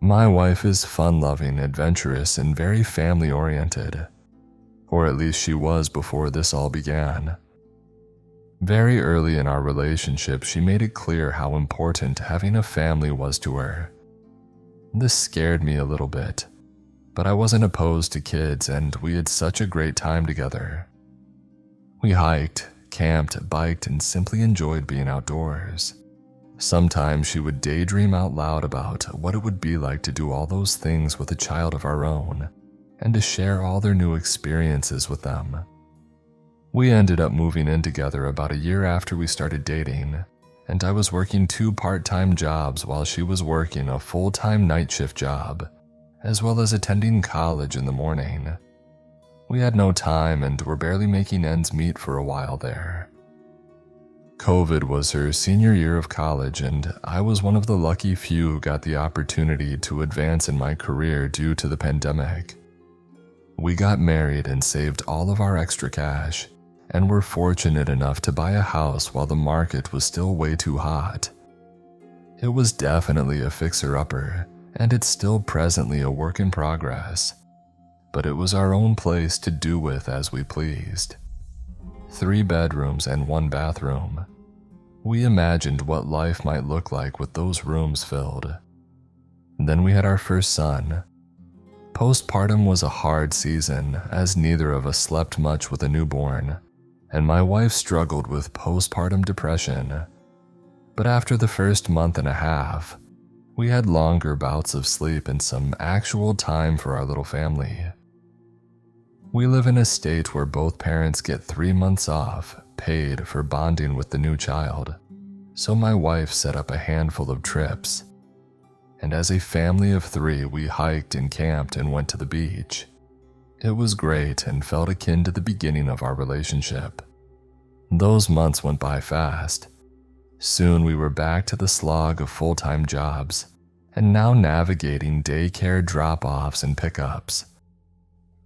My wife is fun-loving, adventurous, and very family-oriented. Or at least she was before this all began. Very early in our relationship, she made it clear how important having a family was to her. This scared me a little bit, but I wasn't opposed to kids and we had such a great time together. We hiked, camped, biked, and simply enjoyed being outdoors. Sometimes she would daydream out loud about what it would be like to do all those things with a child of our own and to share all their new experiences with them. We ended up moving in together about a year after we started dating, and I was working 2 part-time jobs while she was working a full-time night shift job, as well as attending college in the morning. We had no time and were barely making ends meet for a while there. COVID was her senior year of college, and I was one of the lucky few who got the opportunity to advance in my career due to the pandemic. We got married and saved all of our extra cash, and were fortunate enough to buy a house while the market was still way too hot. It was definitely a fixer-upper, and it's still presently a work in progress, but it was our own place to do with as we pleased. 3 bedrooms and 1 bathroom. We imagined what life might look like with those rooms filled. Then we had our first son. Postpartum was a hard season, as neither of us slept much with a newborn, and my wife struggled with postpartum depression. But after the first month and a half, we had longer bouts of sleep and some actual time for our little family. We live in a state where both parents get 3 months off, paid for bonding with the new child, so my wife set up a handful of trips. And as a family of 3, we hiked and camped and went to the beach. It was great and felt akin to the beginning of our relationship. Those months went by fast. Soon we were back to the slog of full-time jobs, and now navigating daycare drop-offs and pickups.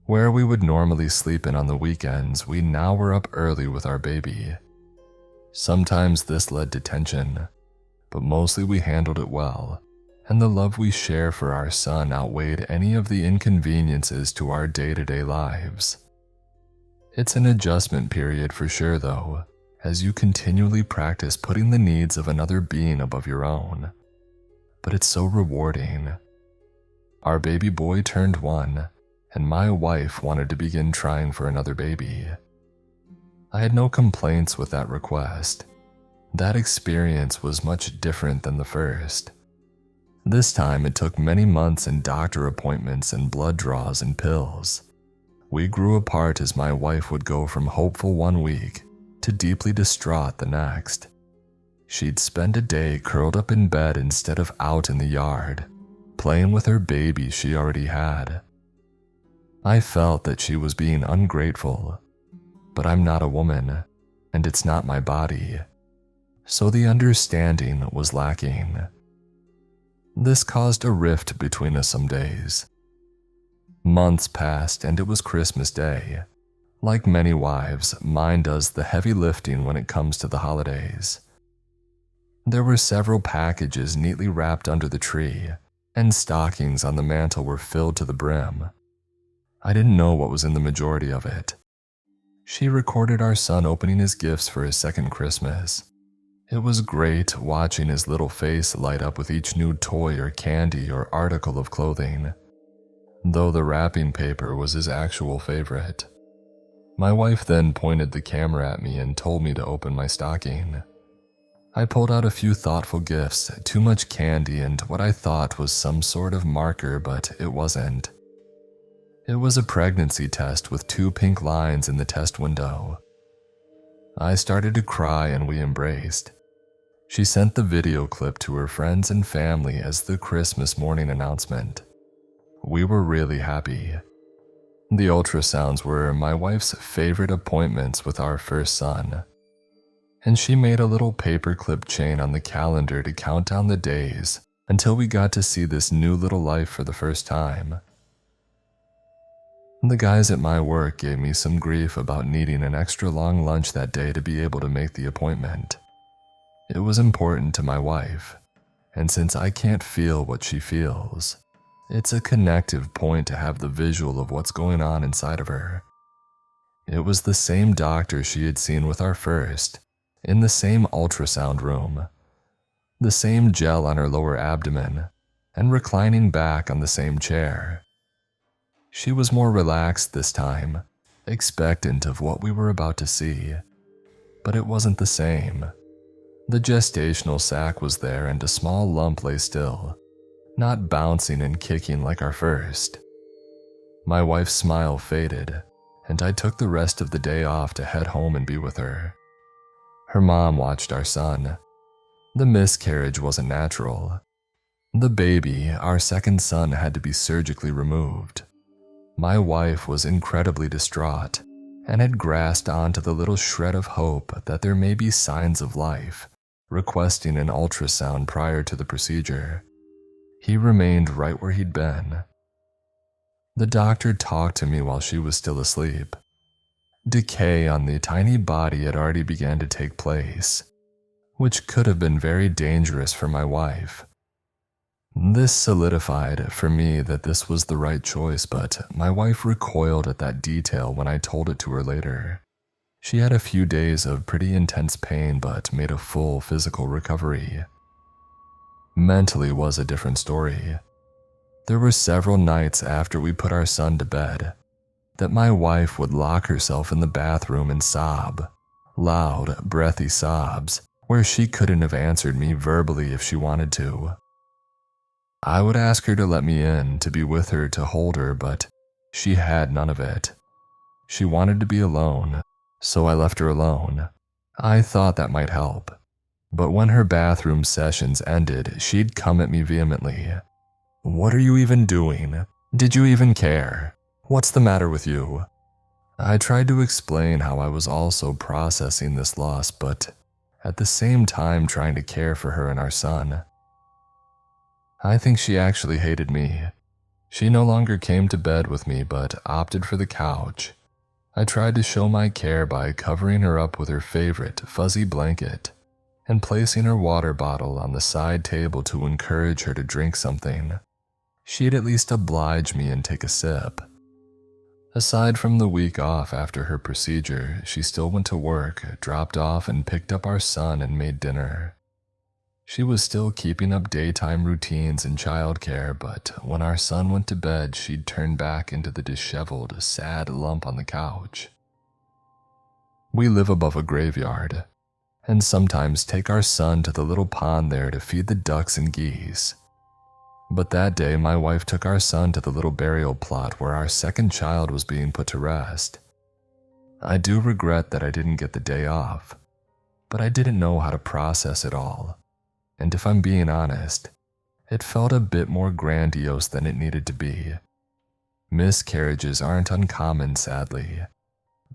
Where we would normally sleep in on the weekends, we now were up early with our baby. Sometimes this led to tension, but mostly we handled it well, and the love we share for our son outweighed any of the inconveniences to our day-to-day lives. It's an adjustment period for sure though, as you continually practice putting the needs of another being above your own. But it's so rewarding. Our baby boy turned 1, and my wife wanted to begin trying for another baby. I had no complaints with that request. That experience was much different than the first. This time it took many months and doctor appointments and blood draws and pills. We grew apart as my wife would go from hopeful one week to deeply distraught the next. She'd spend a day curled up in bed instead of out in the yard, playing with her baby she already had. I felt that she was being ungrateful, but I'm not a woman, and it's not my body, so the understanding was lacking. This caused a rift between us some days. Months passed and it was Christmas Day. Like many wives, mine does the heavy lifting when it comes to the holidays. There were several packages neatly wrapped under the tree, and stockings on the mantel were filled to the brim. I didn't know what was in the majority of it. She recorded our son opening his gifts for his second Christmas. It was great watching his little face light up with each new toy or candy or article of clothing, though the wrapping paper was his actual favorite. My wife then pointed the camera at me and told me to open my stocking. I pulled out a few thoughtful gifts, too much candy, and what I thought was some sort of marker, but it wasn't. It was a pregnancy test with 2 pink lines in the test window. I started to cry and we embraced. She sent the video clip to her friends and family as the Christmas morning announcement. We were really happy. The ultrasounds were my wife's favorite appointments with our first son, and she made a little paperclip chain on the calendar to count down the days until we got to see this new little life for the first time. The guys at my work gave me some grief about needing an extra long lunch that day to be able to make the appointment. It was important to my wife, and since I can't feel what she feels, It's a connective point to have the visual of what's going on inside of her. It was the same doctor she had seen with our first, in the same ultrasound room, the same gel on her lower abdomen, and reclining back on the same chair. She was more relaxed this time, expectant of what we were about to see. But it wasn't the same. The gestational sac was there and a small lump lay still, not bouncing and kicking like our first. My wife's smile faded, and I took the rest of the day off to head home and be with her. Her mom watched our son. The miscarriage wasn't natural. The baby, our second son, had to be surgically removed. My wife was incredibly distraught and had grasped onto the little shred of hope that there may be signs of life, requesting an ultrasound prior to the procedure. He remained right where he'd been. The doctor talked to me while she was still asleep. Decay on the tiny body had already begun to take place, which could have been very dangerous for my wife. This solidified for me that this was the right choice, but my wife recoiled at that detail when I told it to her later. She had a few days of pretty intense pain but made a full physical recovery. Mentally was a different story. There were several nights after we put our son to bed that my wife would lock herself in the bathroom and sob, loud, breathy sobs, where she couldn't have answered me verbally if she wanted to. I would ask her to let me in, to be with her, to hold her, but she had none of it. She wanted to be alone, so I left her alone. I thought that might help. But when her bathroom sessions ended, she'd come at me vehemently. "What are you even doing? Did you even care? What's the matter with you?" I tried to explain how I was also processing this loss, but at the same time trying to care for her and our son. I think she actually hated me. She no longer came to bed with me but opted for the couch. I tried to show my care by covering her up with her favorite fuzzy blanket and placing her water bottle on the side table to encourage her to drink something. She'd at least oblige me and take a sip. Aside from the week off after her procedure, she still went to work, dropped off and picked up our son and made dinner. She was still keeping up daytime routines and childcare, but when our son went to bed, she'd turn back into the disheveled, sad lump on the couch. We live above a graveyard, and sometimes take our son to the little pond there to feed the ducks and geese. But that day, my wife took our son to the little burial plot where our second child was being put to rest. I do regret that I didn't get the day off, but I didn't know how to process it all. And if I'm being honest, it felt a bit more grandiose than it needed to be. Miscarriages aren't uncommon, sadly,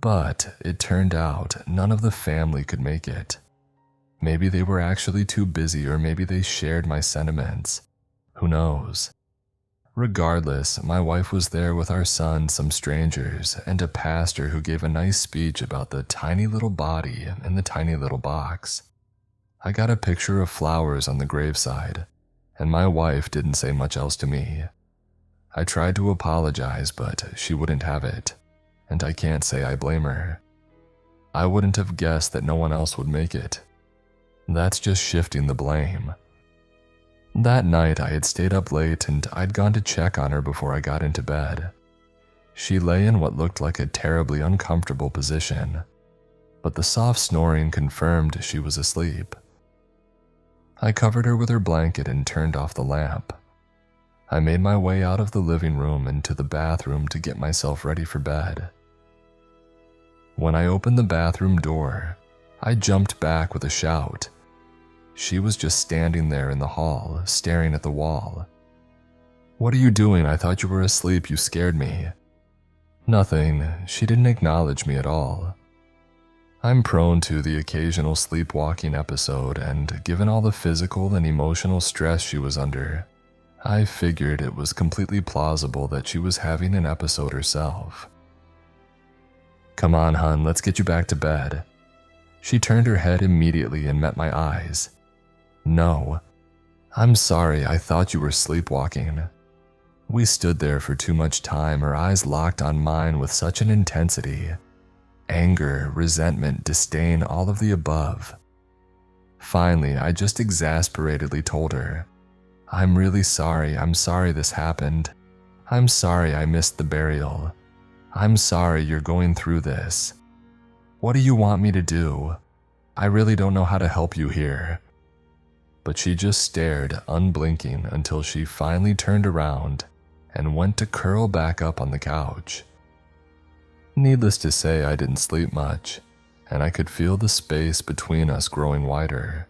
but it turned out none of the family could make it. Maybe they were actually too busy, or maybe they shared my sentiments. Who knows? Regardless, my wife was there with our son, some strangers, and a pastor who gave a nice speech about the tiny little body in the tiny little box. I got a picture of flowers on the graveside, and my wife didn't say much else to me. I tried to apologize, but she wouldn't have it, and I can't say I blame her. I wouldn't have guessed that no one else would make it. That's just shifting the blame. That night I had stayed up late and I'd gone to check on her before I got into bed. She lay in what looked like a terribly uncomfortable position, but the soft snoring confirmed she was asleep. I covered her with her blanket and turned off the lamp. I made my way out of the living room and to the bathroom to get myself ready for bed. When I opened the bathroom door, I jumped back with a shout. She was just standing there in the hall, staring at the wall. "What are you doing? I thought you were asleep. You scared me." Nothing. She didn't acknowledge me at all. I'm prone to the occasional sleepwalking episode, and given all the physical and emotional stress she was under, I figured it was completely plausible that she was having an episode herself. "Come on, hun, let's get you back to bed." She turned her head immediately and met my eyes. "No. I'm sorry, I thought you were sleepwalking." We stood there for too much time, her eyes locked on mine with such an intensity. Anger, resentment, disdain, all of the above. Finally, I just exasperatedly told her, "I'm really sorry. I'm sorry this happened. I'm sorry I missed the burial. I'm sorry you're going through this. What do you want me to do? I really don't know how to help you here." But she just stared, unblinking, until she finally turned around and went to curl back up on the couch. Needless to say, I didn't sleep much, and I could feel the space between us growing wider.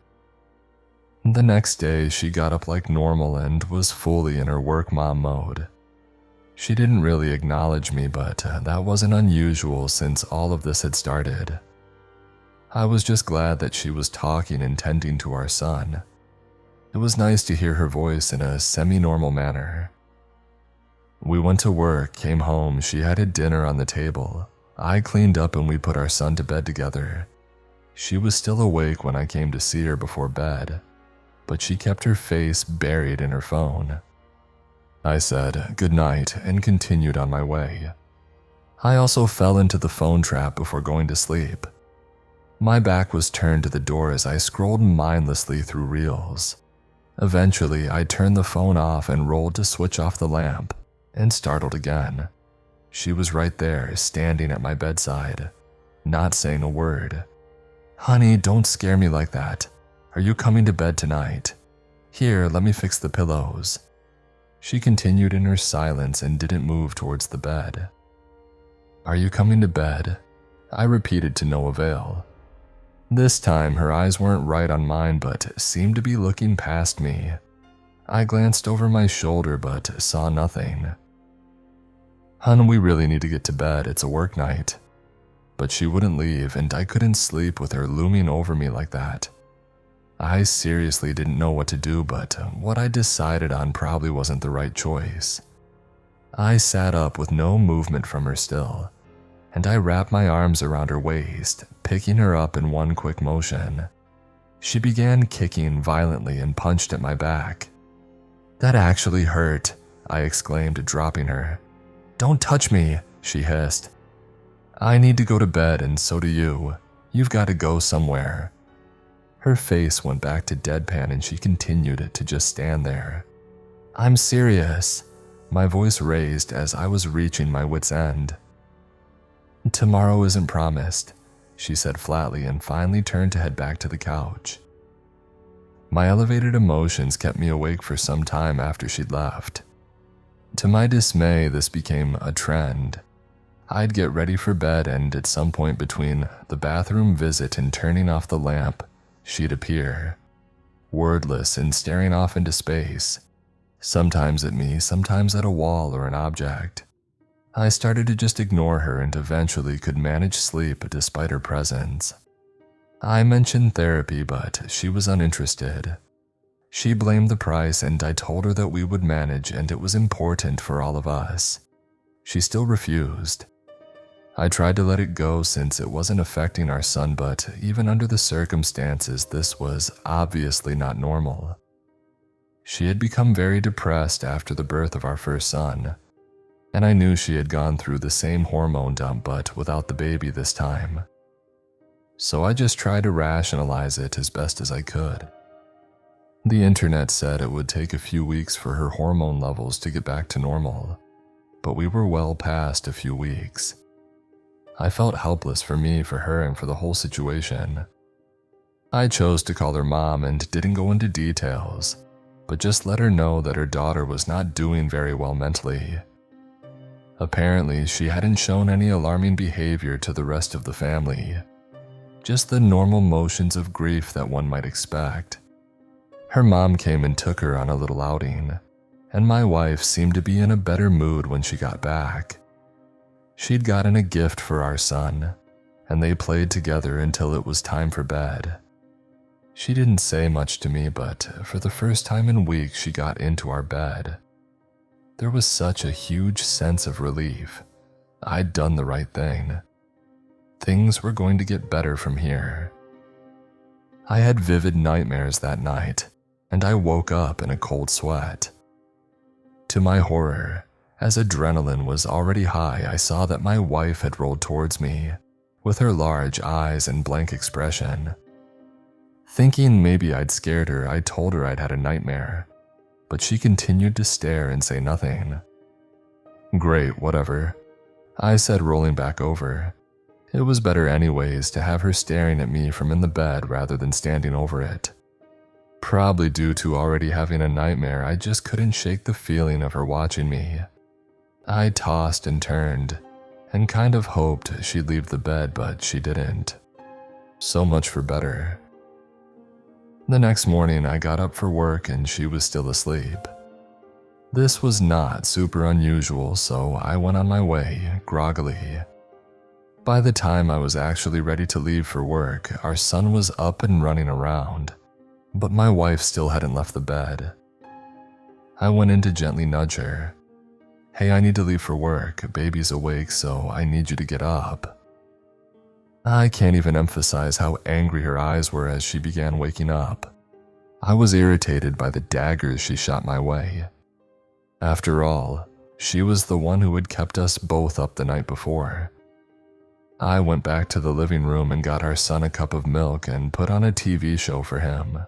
The next day, she got up like normal and was fully in her work mom mode. She didn't really acknowledge me, but that wasn't unusual since all of this had started. I was just glad that she was talking and tending to our son. It was nice to hear her voice in a semi-normal manner. We went to work, came home, she had a dinner on the table. I cleaned up and we put our son to bed together. She was still awake when I came to see her before bed, but she kept her face buried in her phone. I said good night and continued on my way. I also fell into the phone trap before going to sleep. My back was turned to the door as I scrolled mindlessly through reels. Eventually, I turned the phone off and rolled to switch off the lamp, and startled again. She was right there, standing at my bedside, not saying a word. "Honey, don't scare me like that. Are you coming to bed tonight? Here, let me fix the pillows." She continued in her silence and didn't move towards the bed. "Are you coming to bed?" I repeated to no avail. This time, her eyes weren't right on mine but seemed to be looking past me. I glanced over my shoulder but saw nothing. "Hun, we really need to get to bed, it's a work night." But she wouldn't leave and I couldn't sleep with her looming over me like that. I seriously didn't know what to do, but what I decided on probably wasn't the right choice. I sat up with no movement from her still, and I wrapped my arms around her waist, picking her up in one quick motion. She began kicking violently and punched at my back. "That actually hurt," I exclaimed, dropping her. "Don't touch me," she hissed. "I need to go to bed and so do you. You've got to go somewhere." Her face went back to deadpan and she continued to just stand there. "I'm serious," my voice raised as I was reaching my wit's end. "Tomorrow isn't promised," she said flatly and finally turned to head back to the couch. My elevated emotions kept me awake for some time after she'd left. To my dismay, this became a trend. I'd get ready for bed and at some point between the bathroom visit and turning off the lamp, she'd appear, wordless and staring off into space, sometimes at me, sometimes at a wall or an object. I started to just ignore her and eventually could manage sleep despite her presence. I mentioned therapy, but she was uninterested. She blamed the price and I told her that we would manage and it was important for all of us. She still refused. I tried to let it go since it wasn't affecting our son, but even under the circumstances, this was obviously not normal. She had become very depressed after the birth of our first son, and I knew she had gone through the same hormone dump but without the baby this time. So I just tried to rationalize it as best as I could. The internet said it would take a few weeks for her hormone levels to get back to normal, but we were well past a few weeks. I felt helpless for me, for her, and for the whole situation. I chose to call her mom and didn't go into details, but just let her know that her daughter was not doing very well mentally. Apparently, she hadn't shown any alarming behavior to the rest of the family, just the normal motions of grief that one might expect. Her mom came and took her on a little outing, and my wife seemed to be in a better mood when she got back. She'd gotten a gift for our son, and they played together until it was time for bed. She didn't say much to me, but for the first time in weeks she got into our bed. There was such a huge sense of relief. I'd done the right thing. Things were going to get better from here. I had vivid nightmares that night, and I woke up in a cold sweat. To my horror, as adrenaline was already high, I saw that my wife had rolled towards me, with her large eyes and blank expression. Thinking maybe I'd scared her, I told her I'd had a nightmare, but she continued to stare and say nothing. "Great, whatever," I said, rolling back over. It was better anyways to have her staring at me from in the bed rather than standing over it. Probably due to already having a nightmare, I just couldn't shake the feeling of her watching me. I tossed and turned, and kind of hoped she'd leave the bed, but she didn't. So much for better. The next morning, I got up for work and she was still asleep. This was not super unusual, so I went on my way, groggily. By the time I was actually ready to leave for work, our son was up and running around, but my wife still hadn't left the bed. I went in to gently nudge her. "Hey, I need to leave for work. Baby's awake, so I need you to get up." I can't even emphasize how angry her eyes were as she began waking up. I was irritated by the daggers she shot my way. After all, she was the one who had kept us both up the night before. I went back to the living room and got our son a cup of milk and put on a TV show for him.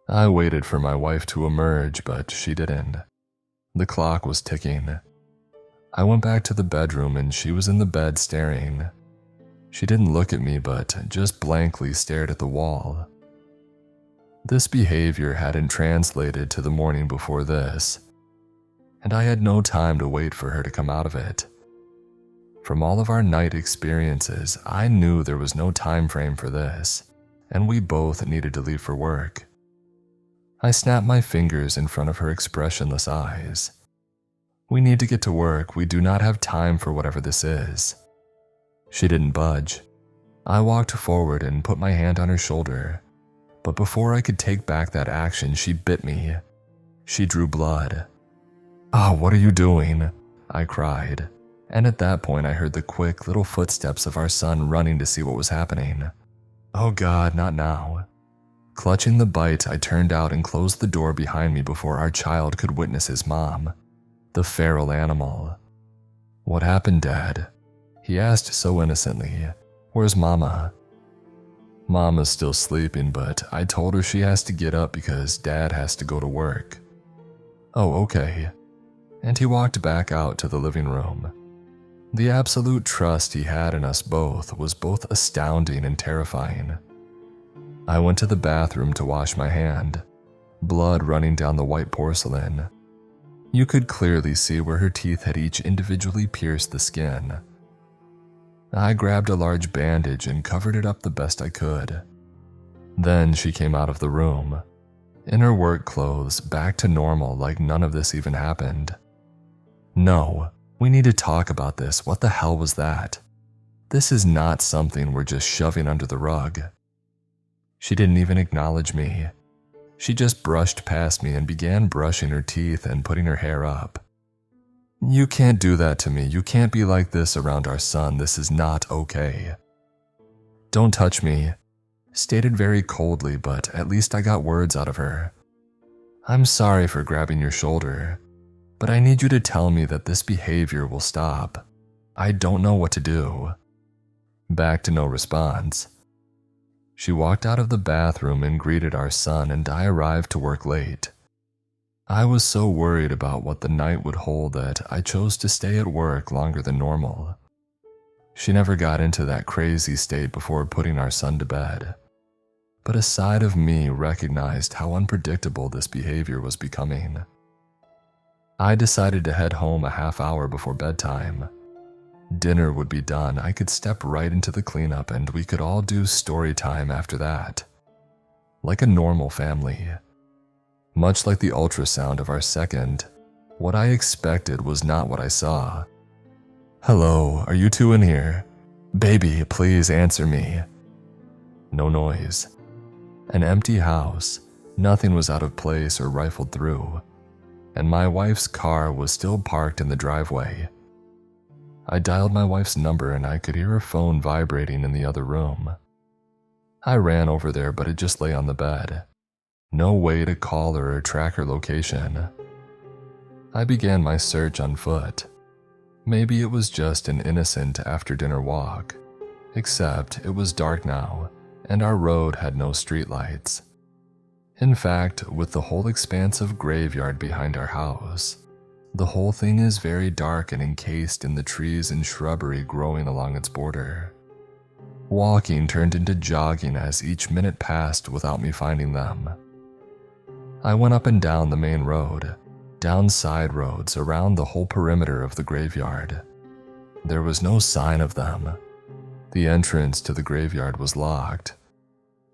I waited for my wife to emerge, but she didn't. The clock was ticking. I went back to the bedroom and she was in the bed staring. She didn't look at me, but just blankly stared at the wall. This behavior hadn't translated to the morning before this, and I had no time to wait for her to come out of it. From all of our night experiences, I knew there was no time frame for this, and we both needed to leave for work. I snapped my fingers in front of her expressionless eyes. "We need to get to work. We do not have time for whatever this is." She didn't budge. I walked forward and put my hand on her shoulder, but before I could take back that action, she bit me. She drew blood. "Oh, what are you doing?" I cried, and at that point I heard the quick little footsteps of our son running to see what was happening. Oh God, not now. Clutching the bite, I turned out and closed the door behind me before our child could witness his mom, the feral animal. "What happened, Dad?" he asked so innocently. "Where's Mama?" Mama's still sleeping, but I told her she has to get up because Dad has to go to work. "Oh, okay." And he walked back out to the living room. The absolute trust he had in us both was both astounding and terrifying. I went to the bathroom to wash my hand, blood running down the white porcelain. You could clearly see where her teeth had each individually pierced the skin. I grabbed a large bandage and covered it up the best I could. Then she came out of the room, in her work clothes, back to normal like none of this even happened. "No, we need to talk about this. What the hell was that? This is not something we're just shoving under the rug." She didn't even acknowledge me. She just brushed past me and began brushing her teeth and putting her hair up. "You can't do that to me. You can't be like this around our son. This is not okay." "Don't touch me," stated very coldly, but at least I got words out of her. "I'm sorry for grabbing your shoulder, but I need you to tell me that this behavior will stop. I don't know what to do." Back to no response. She walked out of the bathroom and greeted our son, and I arrived to work late. I was so worried about what the night would hold that I chose to stay at work longer than normal. She never got into that crazy state before putting our son to bed, but a side of me recognized how unpredictable this behavior was becoming. I decided to head home a half hour before bedtime. Dinner would be done, I could step right into the cleanup, and we could all do story time after that. Like a normal family. Much like the ultrasound of our second, what I expected was not what I saw. "Hello, are you two in here? Baby, please answer me." No noise. An empty house, nothing was out of place or rifled through, and my wife's car was still parked in the driveway. I dialed my wife's number and I could hear her phone vibrating in the other room. I ran over there, but it just lay on the bed. No way to call her or track her location. I began my search on foot. Maybe it was just an innocent after-dinner walk, except it was dark now, and our road had no streetlights. In fact, with the whole expanse of graveyard behind our house, the whole thing is very dark and encased in the trees and shrubbery growing along its border. Walking turned into jogging as each minute passed without me finding them. I went up and down the main road, down side roads around the whole perimeter of the graveyard. There was no sign of them. The entrance to the graveyard was locked.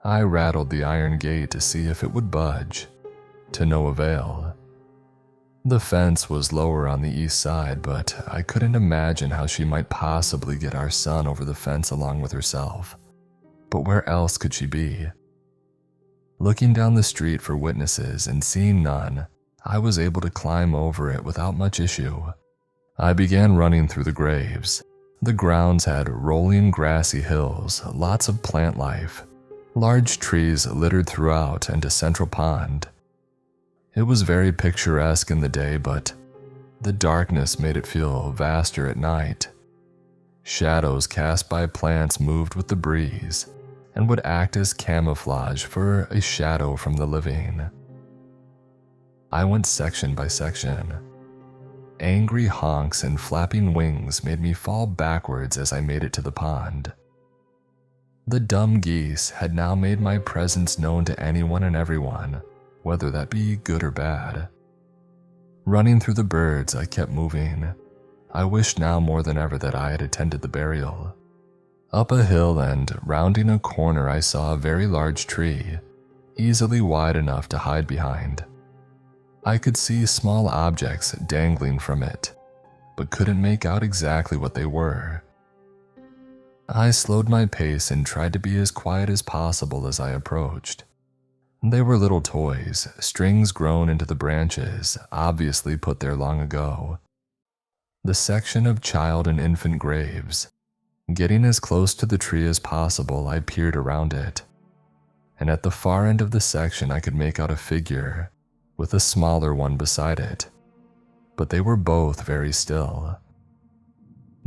I rattled the iron gate to see if it would budge, to no avail. The fence was lower on the east side, but I couldn't imagine how she might possibly get our son over the fence along with herself. But where else could she be? Looking down the street for witnesses and seeing none, I was able to climb over it without much issue. I began running through the graves. The grounds had rolling grassy hills, lots of plant life, large trees littered throughout, and a central pond. It was very picturesque in the day, but the darkness made it feel vaster at night. Shadows cast by plants moved with the breeze and would act as camouflage for a shadow from the living. I went section by section. Angry honks and flapping wings made me fall backwards as I made it to the pond. The dumb geese had now made my presence known to anyone and everyone, whether that be good or bad. Running through the birds, I kept moving. I wished now more than ever that I had attended the burial. Up a hill and rounding a corner, I saw a very large tree, easily wide enough to hide behind. I could see small objects dangling from it, but couldn't make out exactly what they were. I slowed my pace and tried to be as quiet as possible as I approached. They were little toys, strings grown into the branches, obviously put there long ago. The section of child and infant graves. Getting as close to the tree as possible, I peered around it. And at the far end of the section I could make out a figure, with a smaller one beside it. But they were both very still.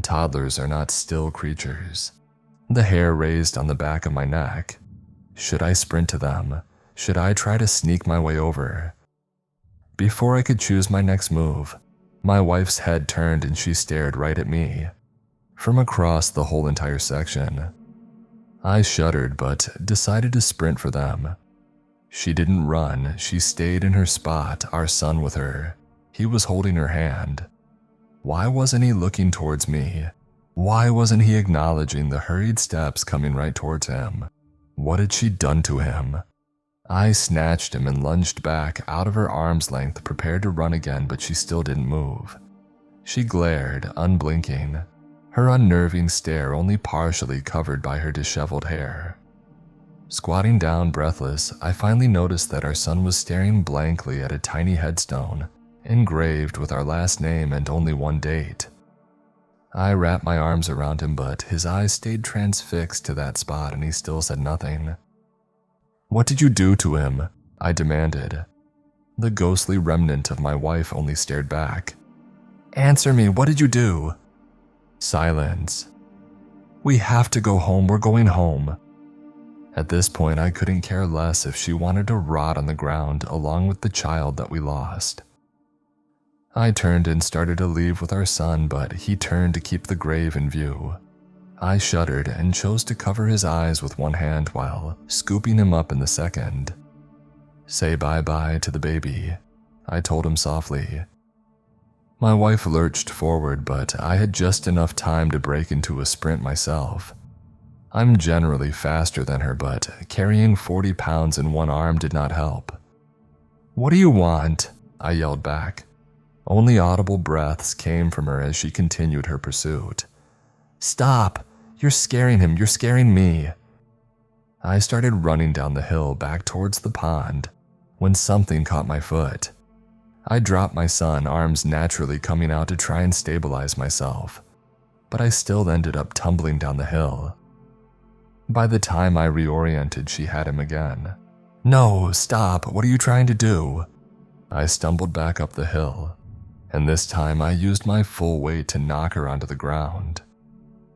Toddlers are not still creatures. The hair raised on the back of my neck. Should I sprint to them? Should I try to sneak my way over? Before I could choose my next move, my wife's head turned and she stared right at me, from across the whole entire section. I shuddered but decided to sprint for them. She didn't run, she stayed in her spot, our son with her. He was holding her hand. Why wasn't he looking towards me? Why wasn't he acknowledging the hurried steps coming right towards him? What had she done to him? I snatched him and lunged back out of her arm's length, prepared to run again, but she still didn't move. She glared, unblinking, her unnerving stare only partially covered by her disheveled hair. Squatting down breathless, I finally noticed that our son was staring blankly at a tiny headstone, engraved with our last name and only one date. I wrapped my arms around him, but his eyes stayed transfixed to that spot and he still said nothing. "What did you do to him?" I demanded. The ghostly remnant of my wife only stared back. "Answer me, what did you do?" Silence. "We have to go home, we're going home." At this point, I couldn't care less if she wanted to rot on the ground along with the child that we lost. I turned and started to leave with our son, but he turned to keep the grave in view. I shuddered and chose to cover his eyes with one hand while scooping him up in the second. "Say bye-bye to the baby," I told him softly. My wife lurched forward, but I had just enough time to break into a sprint myself. I'm generally faster than her, but carrying 40 pounds in one arm did not help. "What do you want?" I yelled back. Only audible breaths came from her as she continued her pursuit. "Stop! You're scaring him, you're scaring me." I started running down the hill back towards the pond when something caught my foot. I dropped my son, arms naturally coming out to try and stabilize myself, but I still ended up tumbling down the hill. By the time I reoriented, she had him again. "No, stop, what are you trying to do?" I stumbled back up the hill, and this time I used my full weight to knock her onto the ground,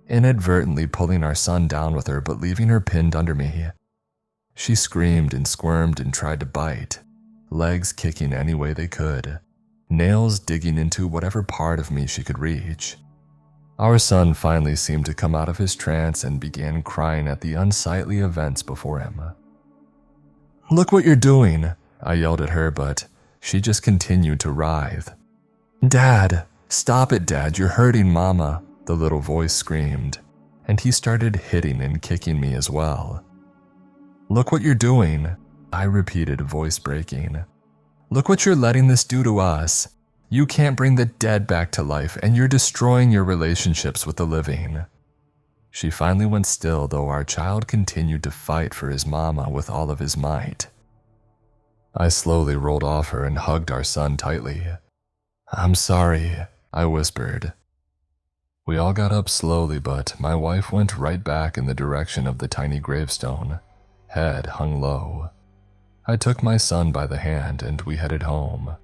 inadvertently pulling our son down with her but leaving her pinned under me. She screamed and squirmed and tried to bite, legs kicking any way they could, nails digging into whatever part of me she could reach. Our son finally seemed to come out of his trance and began crying at the unsightly events before him. "Look what you're doing," I yelled at her, but she just continued to writhe. "Dad, stop it, Dad, you're hurting Mama," the little voice screamed, and he started hitting and kicking me as well. "Look what you're doing," I repeated, voice breaking. "Look what you're letting this do to us. You can't bring the dead back to life, and you're destroying your relationships with the living." She finally went still, though our child continued to fight for his mama with all of his might. I slowly rolled off her and hugged our son tightly. "I'm sorry," I whispered. We all got up slowly, but my wife went right back in the direction of the tiny gravestone, head hung low. I took my son by the hand and we headed home.